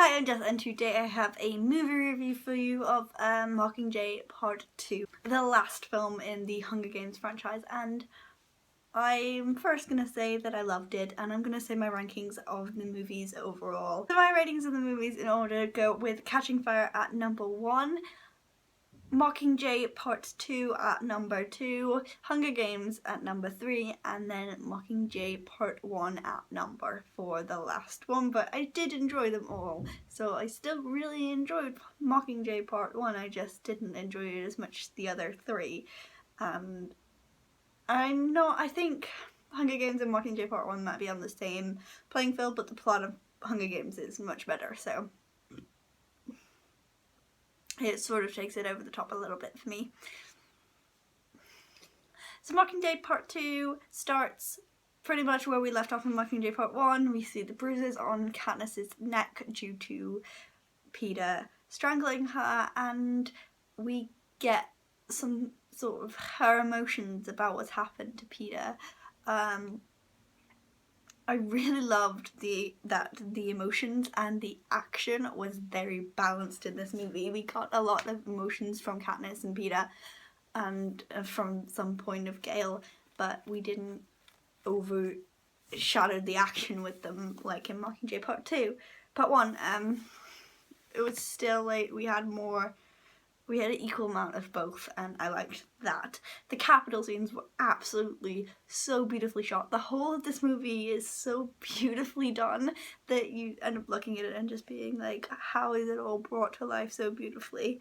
Hi, I'm Jess, and today I have a movie review for you of Mockingjay Part 2, the last film in the Hunger Games franchise, and I'm first going to say that I loved it, and I'm going to say my rankings of the movies overall. So my ratings of the movies in order go with Catching Fire at number 1, Mockingjay Part 2 at number 2, Hunger Games at number 3, and then Mockingjay Part 1 at number 4, the last one. But I did enjoy them all, so I still really enjoyed Mockingjay Part 1, I just didn't enjoy it as much as the other 3. And I think Hunger Games and Mockingjay Part 1 might be on the same playing field, but the plot of Hunger Games is much better, so it sort of takes it over the top a little bit for me. So Mockingjay Part 2 starts pretty much where we left off in Mockingjay Part 1. We see the bruises on Katniss's neck due to Peeta strangling her, and we get some sort of her emotions about what's happened to Peeta. I really loved the emotions and the action was very balanced in this movie. We got a lot of emotions from Katniss and Peeta and from some point of Gale, but we didn't overshadow the action with them like in Mockingjay Part 2. Part 1, it was still like we had an equal amount of both, and I liked that. The capital scenes were absolutely so beautifully shot. The whole of this movie is so beautifully done that you end up looking at it and just being like, how is it all brought to life so beautifully?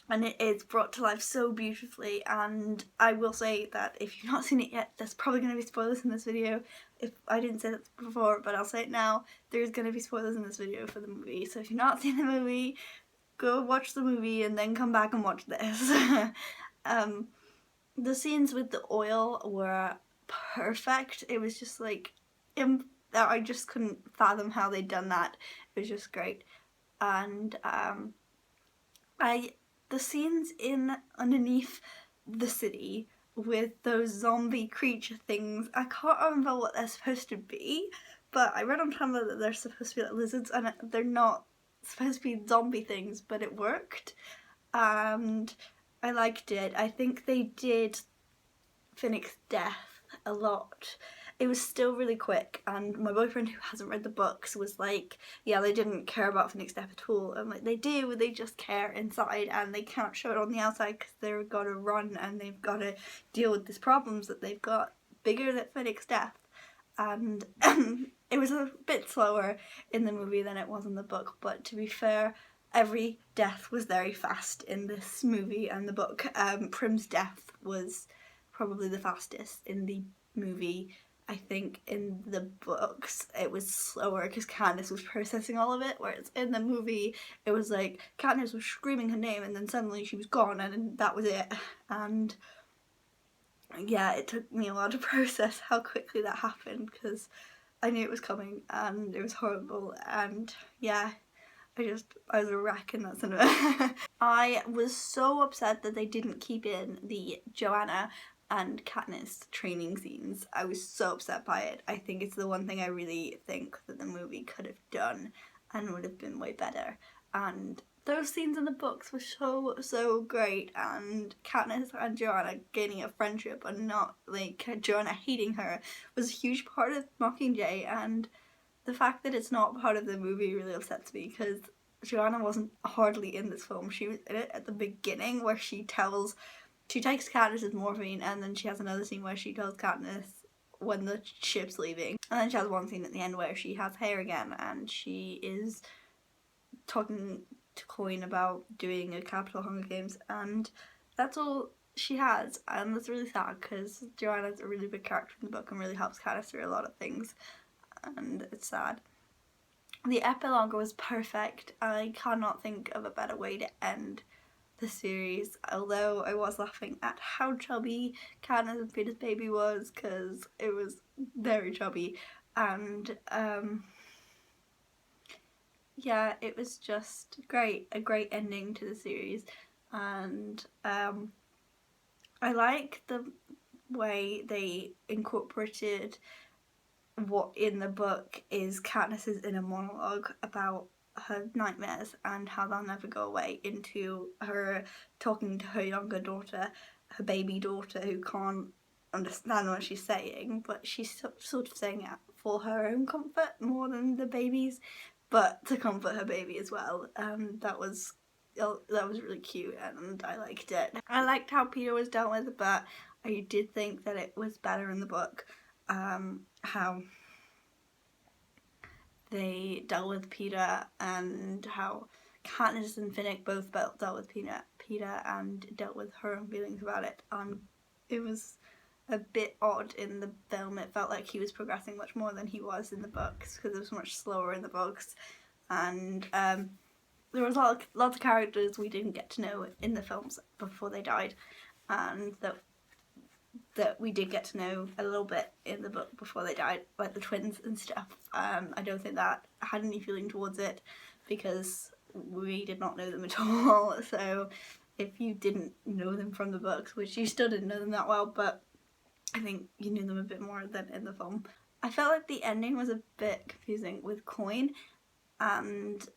And it is brought to life so beautifully, and I will say that if you've not seen it yet, there's probably going to be spoilers in this video. If I didn't say that before, but I'll say it now, there's going to be spoilers in this video for the movie, so if you've not seen the movie, go watch the movie and then come back and watch this. The scenes with the oil were perfect. It was just like, I just couldn't fathom how they'd done that. It was just great. And the scenes in underneath the city with those zombie creature things, I can't remember what they're supposed to be, but I read on Tumblr that they're supposed to be like lizards, and they're not supposed to be zombie things, but it worked, and I liked it. I think they did Finnick's death a lot. It was still really quick, and my boyfriend, who hasn't read the books, was like, yeah, they didn't care about Finnick's death at all. I'm like, they do, they just care inside, and they can't show it on the outside because they've got to run and they've got to deal with these problems that they've got bigger than Finnick's death. And it was a bit slower in the movie than it was in the book, but to be fair, every death was very fast in this movie and the book. Prim's death was probably the fastest in the movie. I think in the books it was slower because Katniss was processing all of it, whereas in the movie it was like Katniss was screaming her name and then suddenly she was gone and that was it. And yeah, it took me a while to process how quickly that happened because I knew it was coming and it was horrible, and yeah, I was a wreck in that cinema. I was so upset that they didn't keep in the Joanna and Katniss training scenes. I was so upset by it. I think it's the one thing I really think that the movie could have done and would have been way better. And those scenes in the books were so great, and Katniss and Joanna gaining a friendship and not like Joanna hating her was a huge part of Mockingjay, and the fact that it's not part of the movie really upsets me because Joanna wasn't hardly in this film. She was in it at the beginning where she takes Katniss's morphine, and then she has another scene where she tells Katniss when the ship's leaving, and then she has one scene at the end where she has hair again and she is talking to Coin about doing a Capital Hunger Games, and that's all she has, and that's really sad because Joanna's a really big character in the book and really helps Katniss through a lot of things, and it's sad. The epilogue was perfect. I cannot think of a better way to end the series, although I was laughing at how chubby Katniss and Peeta's baby was because it was very chubby, and yeah, it was just great, a great ending to the series, and I like the way they incorporated what in the book is Katniss's inner monologue about her nightmares and how they'll never go away, into her talking to her younger daughter, her baby daughter, who can't understand what she's saying, but she's sort of saying it for her own comfort more than the baby's, but to comfort her baby as well. That was really cute and I liked it. I liked how Peter was dealt with, but I did think that it was better in the book, how they dealt with Peter and how Katniss and Finnick both dealt with Peter and dealt with her own feelings about it. It was a bit odd in the film. It felt like he was progressing much more than he was in the books, because it was much slower in the books, and there was lots of characters we didn't get to know in the films before they died, and that we did get to know a little bit in the book before they died, like the twins and stuff. I don't think that I had any feeling towards it, because we did not know them at all. So if you didn't know them from the books, which you still didn't know them that well, but I think you knew them a bit more than in the film. I felt like the ending was a bit confusing with Coin, and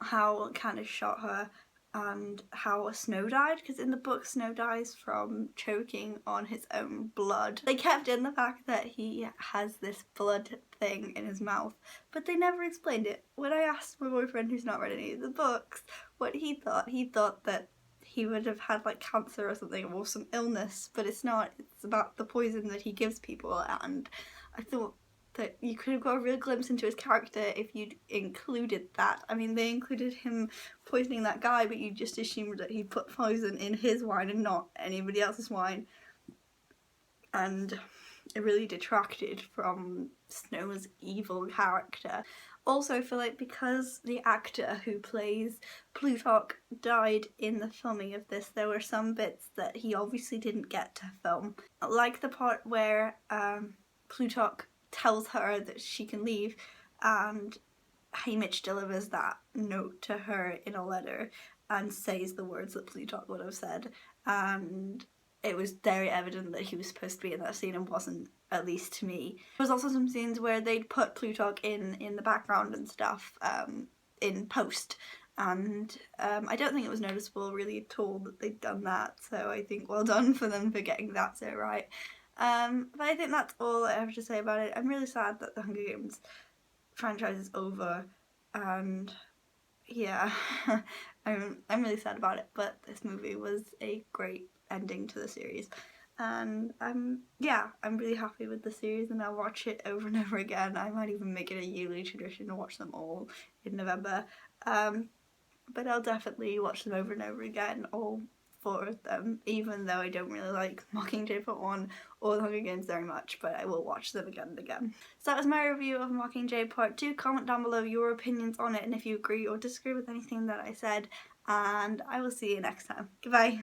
how Candace shot her, and how Snow died, because in the book Snow dies from choking on his own blood. They kept in the fact that he has this blood thing in his mouth, but they never explained it. When I asked my boyfriend, who's not read any of the books, what he thought that he would have had like cancer or something, or some illness, but it's not. It's about the poison that he gives people, and I thought that you could have got a real glimpse into his character if you'd included that. I mean, they included him poisoning that guy, but you just assumed that he put poison in his wine and not anybody else's wine. And it really detracted from Snow's evil character. Also, I feel like because the actor who plays Plutarch died in the filming of this, there were some bits that he obviously didn't get to film. Like the part where Plutarch tells her that she can leave, and Haymitch delivers that note to her in a letter and says the words that Plutarch would have said, and it was very evident that he was supposed to be in that scene and wasn't, at least to me. There was also some scenes where they'd put Plutarch in the background and stuff, in post, and I don't think it was noticeable really at all that they'd done that, so I think well done for them for getting that so right. But I think that's all I have to say about it. I'm really sad that the Hunger Games franchise is over, and yeah, I'm really sad about it, but this movie was a great ending to the series, and I'm really happy with the series, and I'll watch it over and over again. I might even make it a yearly tradition to watch them all in November, but I'll definitely watch them over and over again, all 4 of them, even though I don't really like Mockingjay Part 1 or The Hunger Games very much, but I will watch them again and again. So that was my review of Mockingjay Part 2. Comment down below your opinions on it and if you agree or disagree with anything that I said, and I will see you next time. Goodbye!